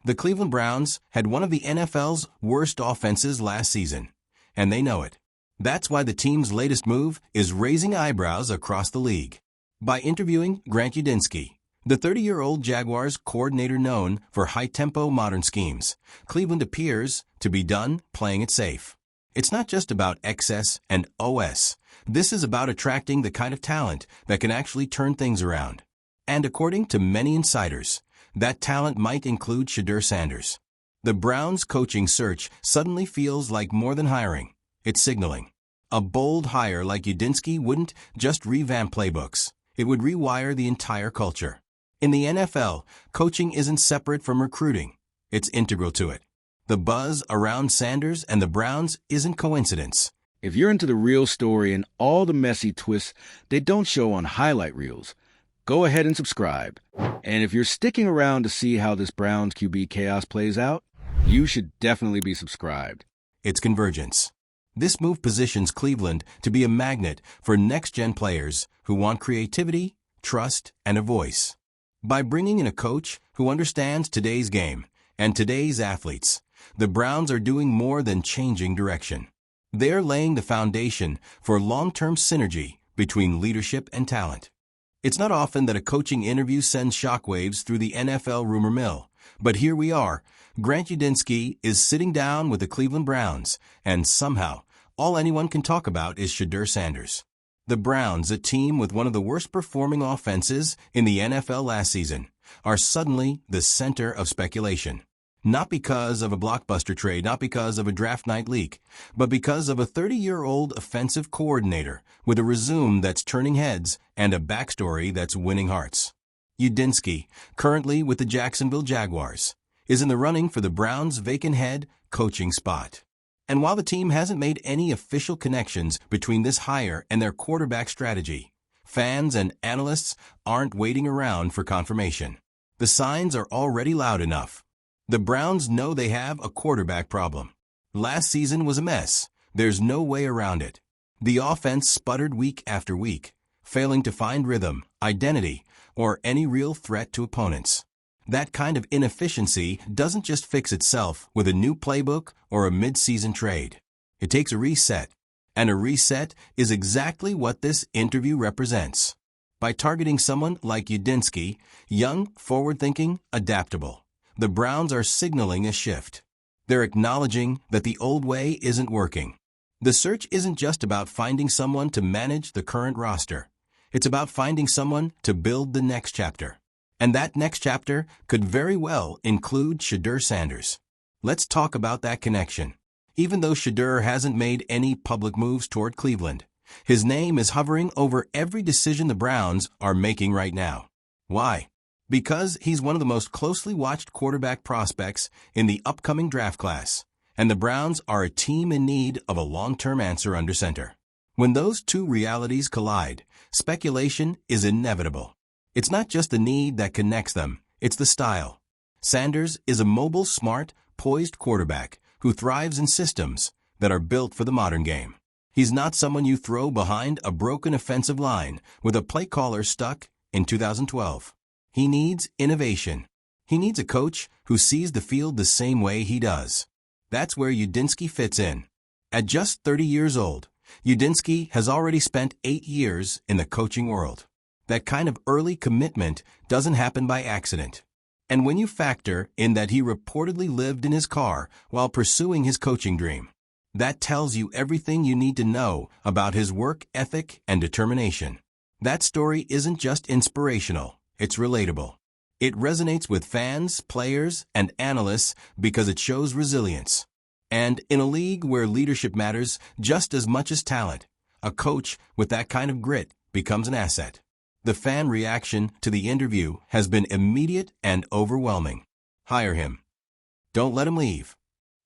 The Cleveland Browns had one of the NFL's worst offenses last season, and they know it. That's why the team's latest move is raising eyebrows across the league. By interviewing Grant Udinski, the 30-year-old Jaguars coordinator known for high-tempo modern schemes, Cleveland appears to be done playing it safe. It's not just about XS and OS. This is about attracting the kind of talent that can actually turn things around. And according to many insiders, that talent might include Shedeur Sanders. The Browns' coaching search suddenly feels like more than hiring. It's signaling. A bold hire like Udinski wouldn't just revamp playbooks. It would rewire the entire culture. In the NFL, coaching isn't separate from recruiting. It's integral to it. The buzz around Sanders and the Browns isn't coincidence. If you're into the real story and all the messy twists they don't show on highlight reels, go ahead and subscribe. And if you're sticking around to see how this Browns QB chaos plays out, you should definitely be subscribed. It's convergence. This move positions Cleveland to be a magnet for next-gen players who want creativity, trust, and a voice. By bringing in a coach who understands today's game and today's athletes, the Browns are doing more than changing direction. They're laying the foundation for long-term synergy between leadership and talent. It's not often that a coaching interview sends shockwaves through the NFL rumor mill, but here we are. Grant Udinski is sitting down with the Cleveland Browns, and somehow, all anyone can talk about is Shedeur Sanders. The Browns, a team with one of the worst-performing offenses in the NFL last season, are suddenly the center of speculation. Not because of a blockbuster trade, not because of a draft night leak, but because of a 30-year-old offensive coordinator with a resume that's turning heads and a backstory that's winning hearts. Udinski, currently with the Jacksonville Jaguars, is in the running for the Browns' vacant head coaching spot. And while the team hasn't made any official connections between this hire and their quarterback strategy, fans and analysts aren't waiting around for confirmation. The signs are already loud enough. The Browns know they have a quarterback problem. Last season was a mess. There's no way around it. The offense sputtered week after week, failing to find rhythm, identity, or any real threat to opponents. That kind of inefficiency doesn't just fix itself with a new playbook or a mid-season trade. It takes a reset, and a reset is exactly what this interview represents. By targeting someone like Udinski, young, forward-thinking, adaptable, the Browns are signaling a shift. They're acknowledging that the old way isn't working. The search isn't just about finding someone to manage the current roster. It's about finding someone to build the next chapter. And that next chapter could very well include Shedeur Sanders. Let's talk about that connection. Even though Shedeur hasn't made any public moves toward Cleveland, his name is hovering over every decision the Browns are making right now. Why? Because he's one of the most closely watched quarterback prospects in the upcoming draft class, and the Browns are a team in need of a long-term answer under center. When those two realities collide, speculation is inevitable. It's not just the need that connects them, it's the style. Sanders is a mobile, smart, poised quarterback who thrives in systems that are built for the modern game. He's not someone you throw behind a broken offensive line with a play caller stuck in 2012. He needs innovation. He needs a coach who sees the field the same way he does. That's where Udinski fits in. At just 30 years old, Udinski has already spent 8 years in the coaching world. That kind of early commitment doesn't happen by accident. And when you factor in that he reportedly lived in his car while pursuing his coaching dream, that tells you everything you need to know about his work ethic and determination. That story isn't just inspirational, it's relatable. It resonates with fans, players, and analysts because it shows resilience. And in a league where leadership matters just as much as talent, a coach with that kind of grit becomes an asset. The fan reaction to the interview has been immediate and overwhelming. Hire him. Don't let him leave.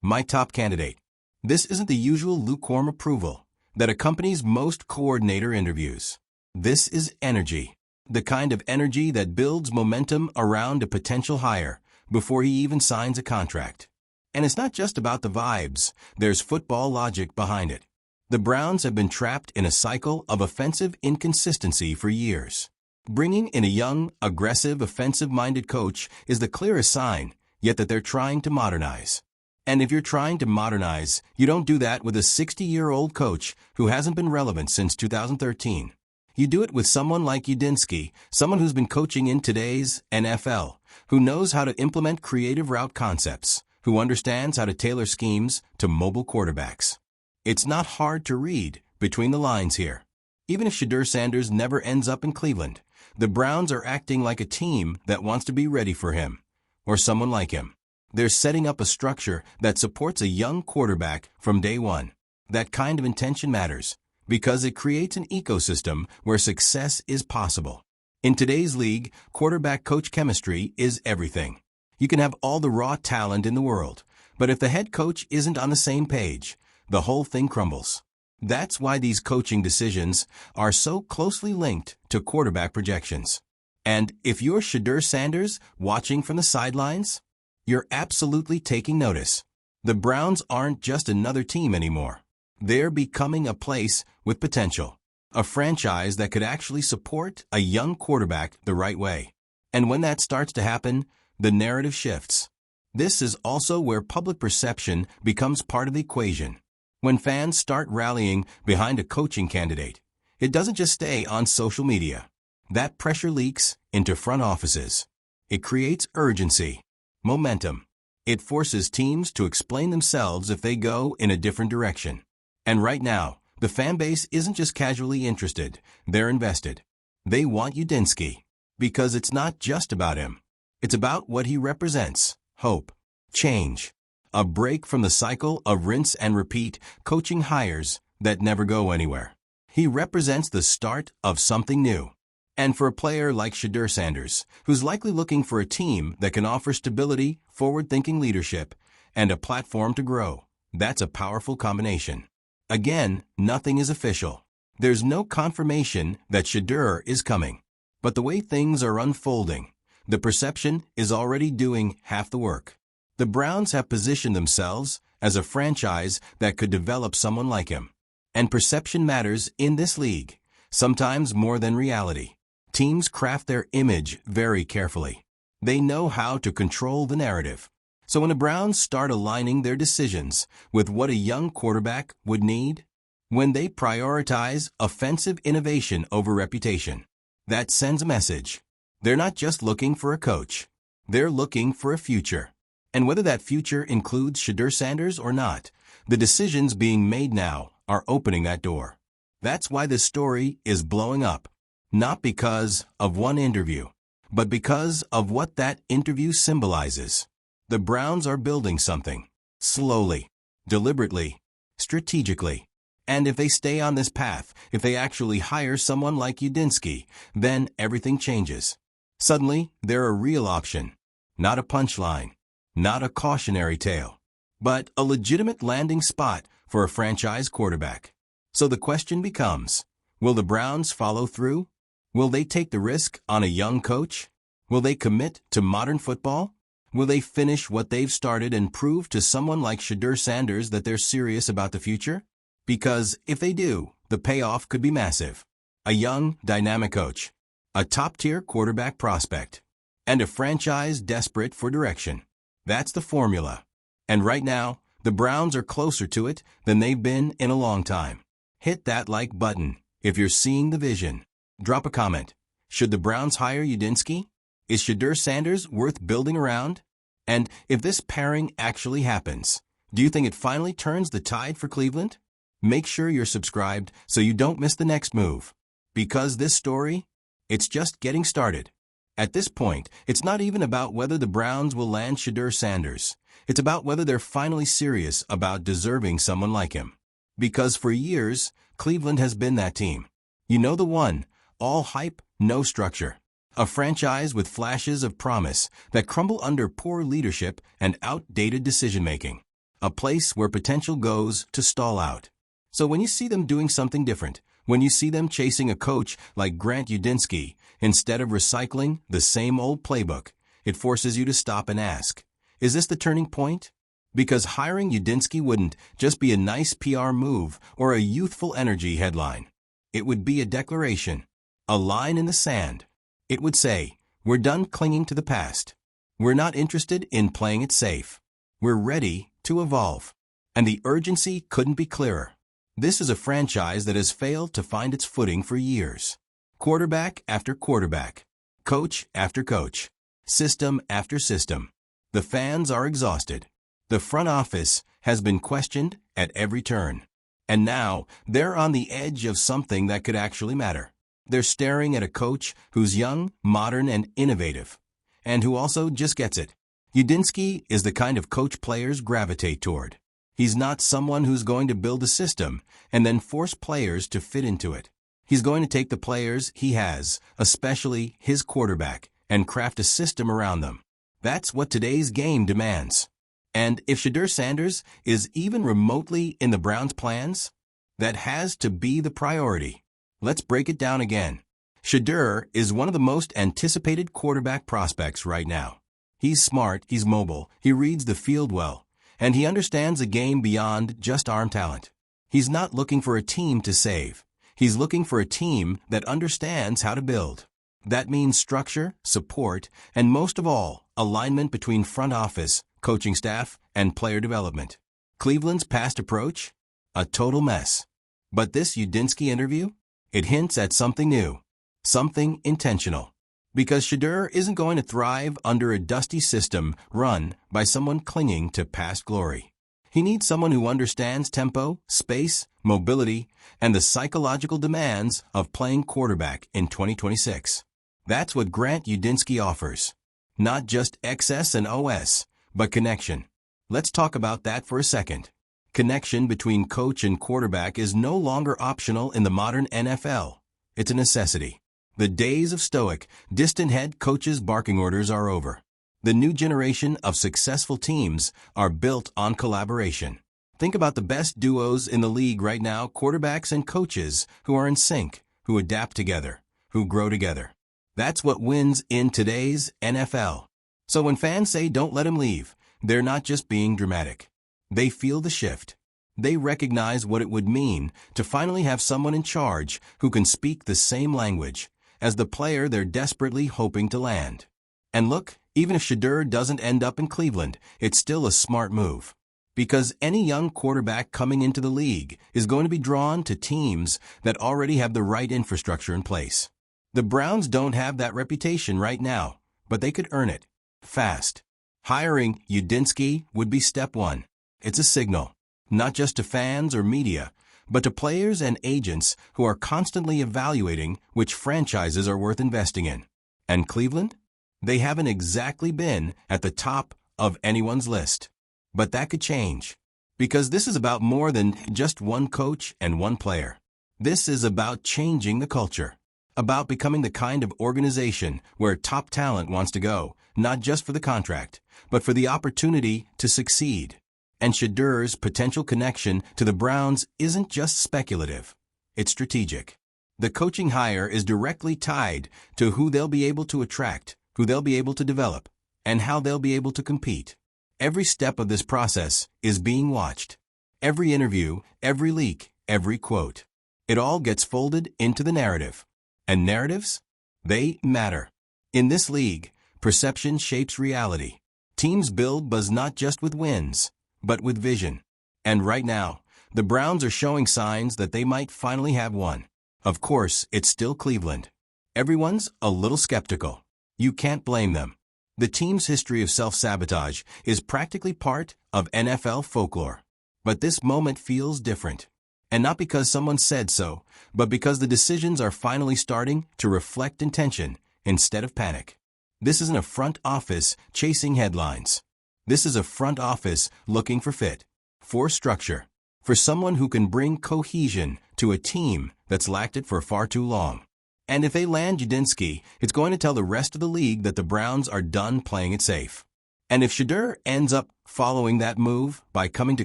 My top candidate. This isn't the usual lukewarm approval that accompanies most coordinator interviews. This is energy. The kind of energy that builds momentum around a potential hire before he even signs a contract. And it's not just about the vibes. There's football logic behind it. The Browns have been trapped in a cycle of offensive inconsistency for years. Bringing in a young, aggressive, offensive-minded coach is the clearest sign yet that they're trying to modernize. And if you're trying to modernize, you don't do that with a 60-year-old coach who hasn't been relevant since 2013. You do it with someone like Udinski, someone who's been coaching in today's NFL, who knows how to implement creative route concepts, who understands how to tailor schemes to mobile quarterbacks. It's not hard to read between the lines here. Even if Shedeur Sanders never ends up in Cleveland, the Browns are acting like a team that wants to be ready for him, or someone like him. They're setting up a structure that supports a young quarterback from day one. That kind of intention matters, because it creates an ecosystem where success is possible. In today's league, quarterback-coach chemistry is everything. You can have all the raw talent in the world, but if the head coach isn't on the same page, the whole thing crumbles. That's why these coaching decisions are so closely linked to quarterback projections. And if you're Shedeur Sanders watching from the sidelines, you're absolutely taking notice. The Browns aren't just another team anymore. They're becoming a place with potential, a franchise that could actually support a young quarterback the right way. And when that starts to happen, the narrative shifts. This is also where public perception becomes part of the equation. When fans start rallying behind a coaching candidate, it doesn't just stay on social media. That pressure leaks into front offices. It creates urgency, momentum. It forces teams to explain themselves if they go in a different direction. And right now, the fan base isn't just casually interested, they're invested. They want Udinski, because it's not just about him. It's about what he represents: hope, change, a break from the cycle of rinse and repeat coaching hires that never go anywhere. He represents the start of something new. And for a player like Shedeur Sanders, who's likely looking for a team that can offer stability, forward-thinking leadership, and a platform to grow, that's a powerful combination. Again, nothing is official. There's no confirmation that Shedeur is coming. But the way things are unfolding, the perception is already doing half the work. The Browns have positioned themselves as a franchise that could develop someone like him. And perception matters in this league, sometimes more than reality. Teams craft their image very carefully. They know how to control the narrative. So when the Browns start aligning their decisions with what a young quarterback would need, when they prioritize offensive innovation over reputation, that sends a message. They're not just looking for a coach. They're looking for a future. And whether that future includes Shedeur Sanders or not, the decisions being made now are opening that door. That's why this story is blowing up. Not because of one interview, but because of what that interview symbolizes. The Browns are building something, slowly, deliberately, strategically. And if they stay on this path, if they actually hire someone like Udinski, then everything changes. Suddenly, they're a real option, not a punchline, not a cautionary tale, but a legitimate landing spot for a franchise quarterback. So the question becomes, will the Browns follow through? Will they take the risk on a young coach? Will they commit to modern football? Will they finish what they've started and prove to someone like Shedeur Sanders that they're serious about the future? Because if they do, the payoff could be massive. A young, dynamic coach, a top-tier quarterback prospect, and a franchise desperate for direction. That's the formula. And right now, the Browns are closer to it than they've been in a long time. Hit that like button if you're seeing the vision. Drop a comment. Should the Browns hire Udinski? Is Shedeur Sanders worth building around? And if this pairing actually happens, do you think it finally turns the tide for Cleveland? Make sure you're subscribed so you don't miss the next move. Because this story, it's just getting started. At this point, it's not even about whether the Browns will land Shedeur Sanders. It's about whether they're finally serious about deserving someone like him. Because for years, Cleveland has been that team. You know the one. All hype, no structure. A franchise with flashes of promise that crumble under poor leadership and outdated decision-making. A place where potential goes to stall out. So when you see them doing something different, when you see them chasing a coach like Grant Udinski instead of recycling the same old playbook, it forces you to stop and ask, is this the turning point? Because hiring Udinski wouldn't just be a nice PR move or a youthful energy headline. It would be a declaration. A line in the sand. It would say, we're done clinging to the past. We're not interested in playing it safe. We're ready to evolve. And the urgency couldn't be clearer. This is a franchise that has failed to find its footing for years. Quarterback after quarterback, coach after coach, system after system. The fans are exhausted. The front office has been questioned at every turn. And now they're on the edge of something that could actually matter. They're staring at a coach who's young, modern, and innovative, and who also just gets it. Udinski is the kind of coach players gravitate toward. He's not someone who's going to build a system and then force players to fit into it. He's going to take the players he has, especially his quarterback, and craft a system around them. That's what today's game demands. And if Shedeur Sanders is even remotely in the Browns' plans, that has to be the priority. Let's break it down again. Shedeur is one of the most anticipated quarterback prospects right now. He's smart, he's mobile, he reads the field well, and he understands a game beyond just arm talent. He's not looking for a team to save. He's looking for a team that understands how to build. That means structure, support, and most of all, alignment between front office, coaching staff, and player development. Cleveland's past approach? A total mess. But this Udinski interview? It hints at something new, something intentional. Because Shedeur isn't going to thrive under a dusty system run by someone clinging to past glory. He needs someone who understands tempo, space, mobility, and the psychological demands of playing quarterback in 2026. That's what Grant Udinski offers. Not just XS and OS, but connection. Let's talk about that for a second. Connection between coach and quarterback is no longer optional in the modern NFL. It's a necessity. The days of stoic, distant head coaches' barking orders are over. The new generation of successful teams are built on collaboration. Think about the best duos in the league right now, quarterbacks and coaches who are in sync, who adapt together, who grow together. That's what wins in today's NFL. So when fans say don't let him leave, they're not just being dramatic. They feel the shift. They recognize what it would mean to finally have someone in charge who can speak the same language as the player they're desperately hoping to land. And look, even if Shedeur doesn't end up in Cleveland, it's still a smart move. Because any young quarterback coming into the league is going to be drawn to teams that already have the right infrastructure in place. The Browns don't have that reputation right now, but they could earn it fast. Hiring Udinski would be step one. It's a signal, not just to fans or media, but to players and agents who are constantly evaluating which franchises are worth investing in. And Cleveland? They haven't exactly been at the top of anyone's list. But that could change. Because this is about more than just one coach and one player. This is about changing the culture. About becoming the kind of organization where top talent wants to go, not just for the contract, but for the opportunity to succeed. And Shedeur's potential connection to the Browns isn't just speculative. It's strategic. The coaching hire is directly tied to who they'll be able to attract, who they'll be able to develop, and how they'll be able to compete. Every step of this process is being watched. Every interview, every leak, every quote. It all gets folded into the narrative. And narratives? They matter. In this league, perception shapes reality. Teams build buzz not just with wins, but with vision. And right now, the Browns are showing signs that they might finally have one. Of course, it's still Cleveland. Everyone's a little skeptical. You can't blame them. The team's history of self-sabotage is practically part of NFL folklore. But this moment feels different. And not because someone said so, but because the decisions are finally starting to reflect intention instead of panic. This isn't a front office chasing headlines. This is a front office looking for fit, for structure, for someone who can bring cohesion to a team that's lacked it for far too long. And if they land Udinski, it's going to tell the rest of the league that the Browns are done playing it safe. And if Shedeur ends up following that move by coming to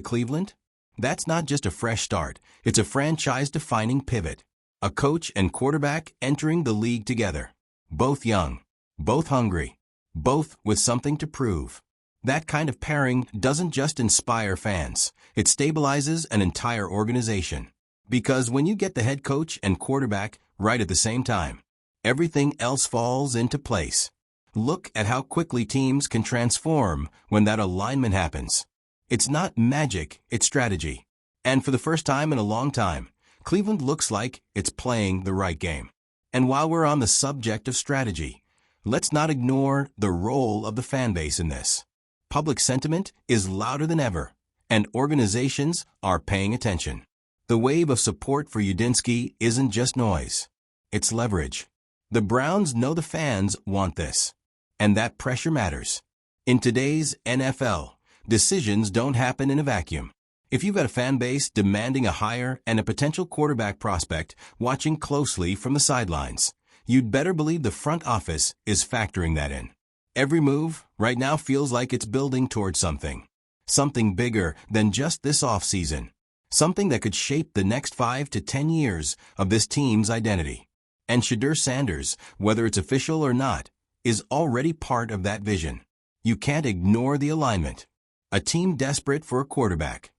Cleveland, that's not just a fresh start, it's a franchise-defining pivot. A coach and quarterback entering the league together. Both young, both hungry, both with something to prove. That kind of pairing doesn't just inspire fans, it stabilizes an entire organization. Because when you get the head coach and quarterback right at the same time, everything else falls into place. Look at how quickly teams can transform when that alignment happens. It's not magic, it's strategy. And for the first time in a long time, Cleveland looks like it's playing the right game. And while we're on the subject of strategy, let's not ignore the role of the fan base in this. Public sentiment is louder than ever, and organizations are paying attention. The wave of support for Udinski isn't just noise. It's leverage. The Browns know the fans want this, and that pressure matters. In today's NFL, decisions don't happen in a vacuum. If you've got a fan base demanding a hire and a potential quarterback prospect watching closely from the sidelines, you'd better believe the front office is factoring that in. Every move right now feels like it's building towards something bigger than just this offseason, something that could shape the next 5 to 10 years of this team's identity. And Shedeur Sanders, whether it's official or not, is already part of that vision. You can't ignore the alignment. A team desperate for a quarterback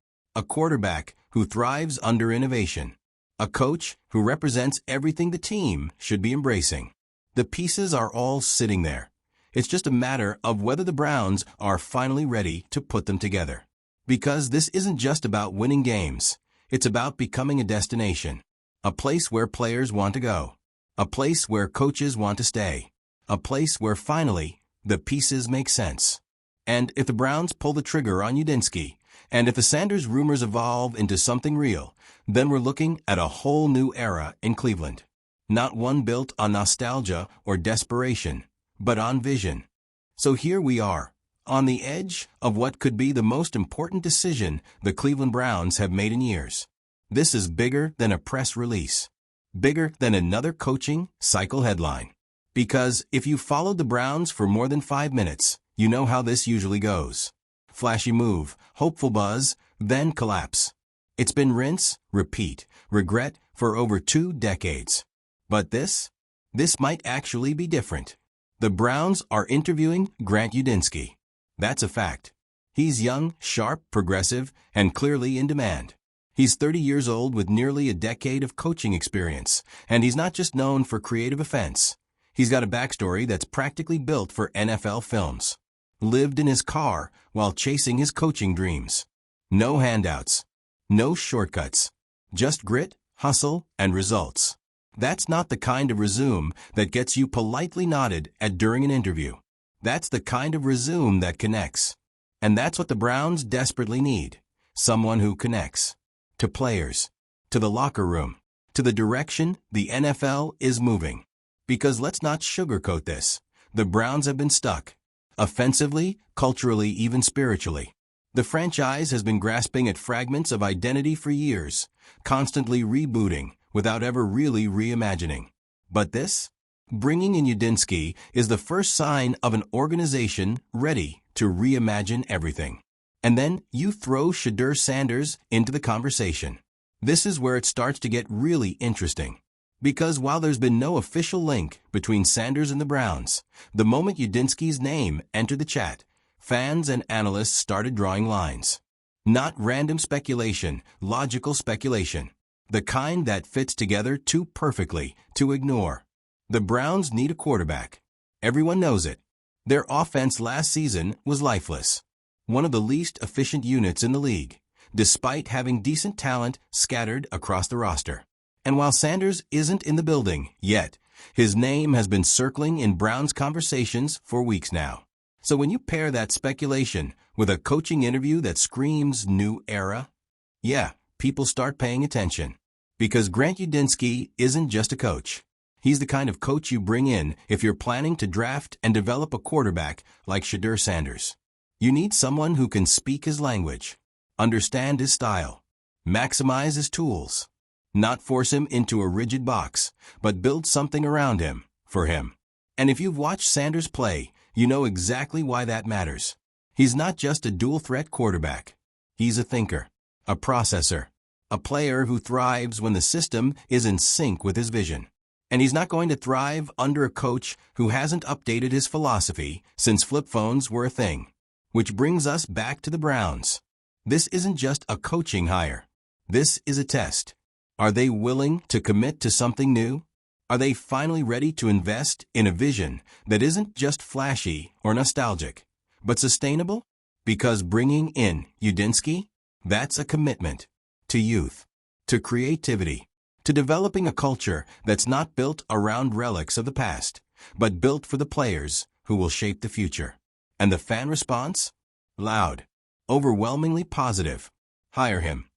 who thrives under innovation, a coach who represents everything the team should be embracing. The pieces are all sitting there. It's just a matter of whether the Browns are finally ready to put them together. Because this isn't just about winning games. It's about becoming a destination, a place where players want to go, a place where coaches want to stay, a place where finally the pieces make sense. And if the Browns pull the trigger on Udinski, and if the Sanders rumors evolve into something real, then we're looking at a whole new era in Cleveland. Not one built on nostalgia or desperation, but on vision. So here we are, on the edge of what could be the most important decision the Cleveland Browns have made in years. This is bigger than a press release, bigger than another coaching cycle headline. Because if you followed the Browns for more than 5 minutes, you know how this usually goes. Flashy move, hopeful buzz, then collapse. It's been rinse, repeat, regret for over 2 decades. But this might actually be different. The Browns are interviewing Grant Udinski. That's a fact. He's young, sharp, progressive, and clearly in demand. He's 30 years old with nearly a decade of coaching experience, and he's not just known for creative offense. He's got a backstory that's practically built for NFL films. Lived in his car while chasing his coaching dreams. No handouts. No shortcuts. Just grit, hustle, and results. That's not the kind of resume that gets you politely nodded at during an interview. That's the kind of resume that connects. And that's what the Browns desperately need. Someone who connects. To players. To the locker room. To the direction the NFL is moving. Because let's not sugarcoat this. The Browns have been stuck. Offensively, culturally, even spiritually. The franchise has been grasping at fragments of identity for years, constantly rebooting without ever really reimagining. But this? Bringing in Udinski is the first sign of an organization ready to reimagine everything. And then you throw Shedeur Sanders into the conversation. This is where it starts to get really interesting. Because while there's been no official link between Sanders and the Browns, the moment Udinski's name entered the chat, fans and analysts started drawing lines. Not random speculation, logical speculation. The kind that fits together too perfectly to ignore. The Browns need a quarterback. Everyone knows it. Their offense last season was lifeless. One of the least efficient units in the league, despite having decent talent scattered across the roster. And while Sanders isn't in the building yet, his name has been circling in Browns conversations for weeks now. So when you pair that speculation with a coaching interview that screams new era, yeah, people start paying attention. Because Grant Udinski isn't just a coach. He's the kind of coach you bring in if you're planning to draft and develop a quarterback like Shedeur Sanders. You need someone who can speak his language, understand his style, maximize his tools. Not force him into a rigid box, but build something around him, for him. And if you've watched Sanders play, you know exactly why that matters. He's not just a dual-threat quarterback. He's a thinker, a processor, a player who thrives when the system is in sync with his vision. And he's not going to thrive under a coach who hasn't updated his philosophy since flip phones were a thing. Which brings us back to the Browns. This isn't just a coaching hire. This is a test. Are they willing to commit to something new? Are they finally ready to invest in a vision that isn't just flashy or nostalgic, but sustainable? Because bringing in Udinsky, that's a commitment to youth, to creativity, to developing a culture that's not built around relics of the past, but built for the players who will shape the future. And the fan response? Loud, overwhelmingly positive. Hire him.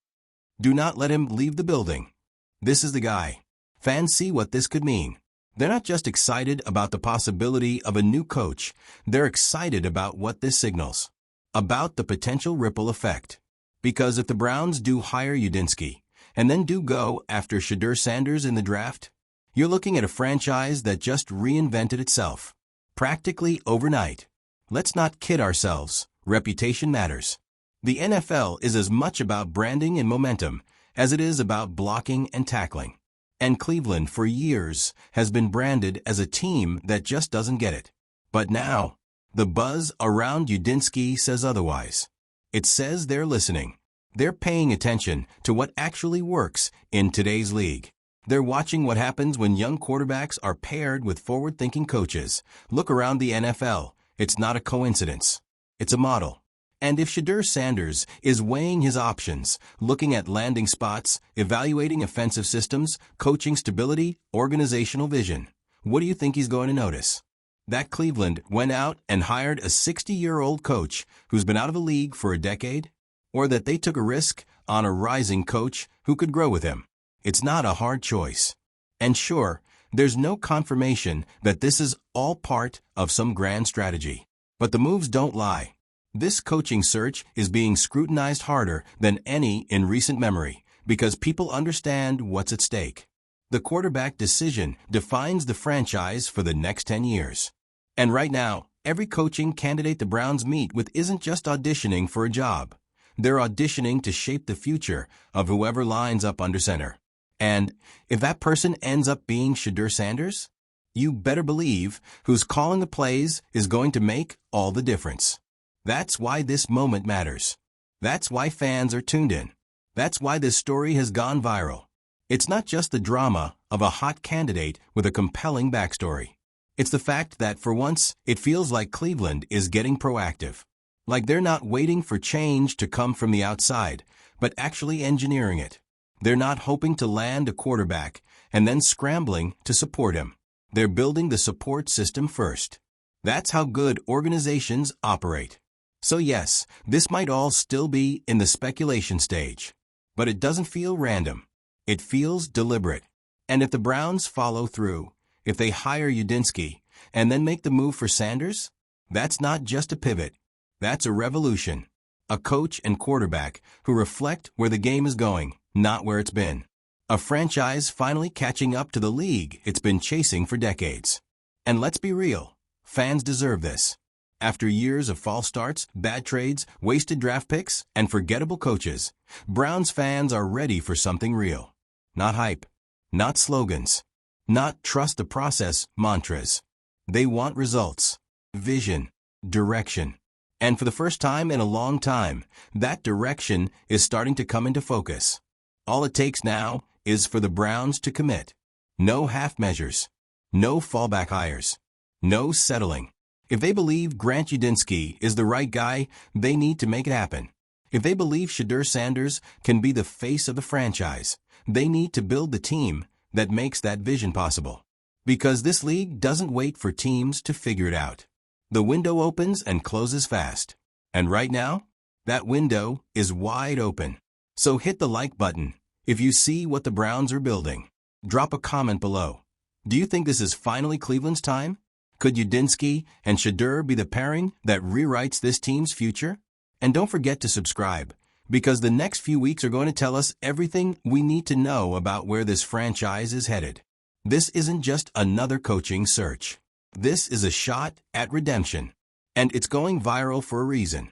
Do not let him leave the building. This is the guy. Fans see what this could mean. They're not just excited about the possibility of a new coach, they're excited about what this signals. About the potential ripple effect. Because if the Browns do hire Udinsky, and then do go after Shedeur Sanders in the draft, you're looking at a franchise that just reinvented itself. Practically overnight. Let's not kid ourselves. Reputation matters. The NFL is as much about branding and momentum as it is about blocking and tackling. And Cleveland, for years, has been branded as a team that just doesn't get it. But now, the buzz around Udinsky says otherwise. It says they're listening. They're paying attention to what actually works in today's league. They're watching what happens when young quarterbacks are paired with forward-thinking coaches. Look around the NFL. It's not a coincidence. It's a model. And if Shedeur Sanders is weighing his options, looking at landing spots, evaluating offensive systems, coaching stability, organizational vision, what do you think he's going to notice? That Cleveland went out and hired a 60-year-old coach who's been out of the league for a decade? Or that they took a risk on a rising coach who could grow with him? It's not a hard choice. And sure, there's no confirmation that this is all part of some grand strategy. But the moves don't lie. This coaching search is being scrutinized harder than any in recent memory because people understand what's at stake. The quarterback decision defines the franchise for the next 10 years. And right now, every coaching candidate the Browns meet with isn't just auditioning for a job. They're auditioning to shape the future of whoever lines up under center. And if that person ends up being Shedeur Sanders, you better believe who's calling the plays is going to make all the difference. That's why this moment matters. That's why fans are tuned in. That's why this story has gone viral. It's not just the drama of a hot candidate with a compelling backstory. It's the fact that for once, it feels like Cleveland is getting proactive. Like they're not waiting for change to come from the outside, but actually engineering it. They're not hoping to land a quarterback and then scrambling to support him. They're building the support system first. That's how good organizations operate. So yes, this might all still be in the speculation stage. But it doesn't feel random. It feels deliberate. And if the Browns follow through, if they hire Udinsky and then make the move for Sanders, that's not just a pivot. That's a revolution. A coach and quarterback who reflect where the game is going, not where it's been. A franchise finally catching up to the league it's been chasing for decades. And let's be real, fans deserve this. After years of false starts, bad trades, wasted draft picks, and forgettable coaches, Browns fans are ready for something real. Not hype, not slogans, not trust the process mantras. They want results, vision, direction. And for the first time in a long time, that direction is starting to come into focus. All it takes now is for the Browns to commit. No half measures, no fallback hires, no settling. If they believe Grant Udinsky is the right guy, they need to make it happen. If they believe Shedeur Sanders can be the face of the franchise, they need to build the team that makes that vision possible. Because this league doesn't wait for teams to figure it out. The window opens and closes fast. And right now, that window is wide open. So hit the like button if you see what the Browns are building. Drop a comment below. Do you think this is finally Cleveland's time? Could Udinsky and Shedeur be the pairing that rewrites this team's future? And don't forget to subscribe, because the next few weeks are going to tell us everything we need to know about where this franchise is headed. This isn't just another coaching search. This is a shot at redemption. And it's going viral for a reason.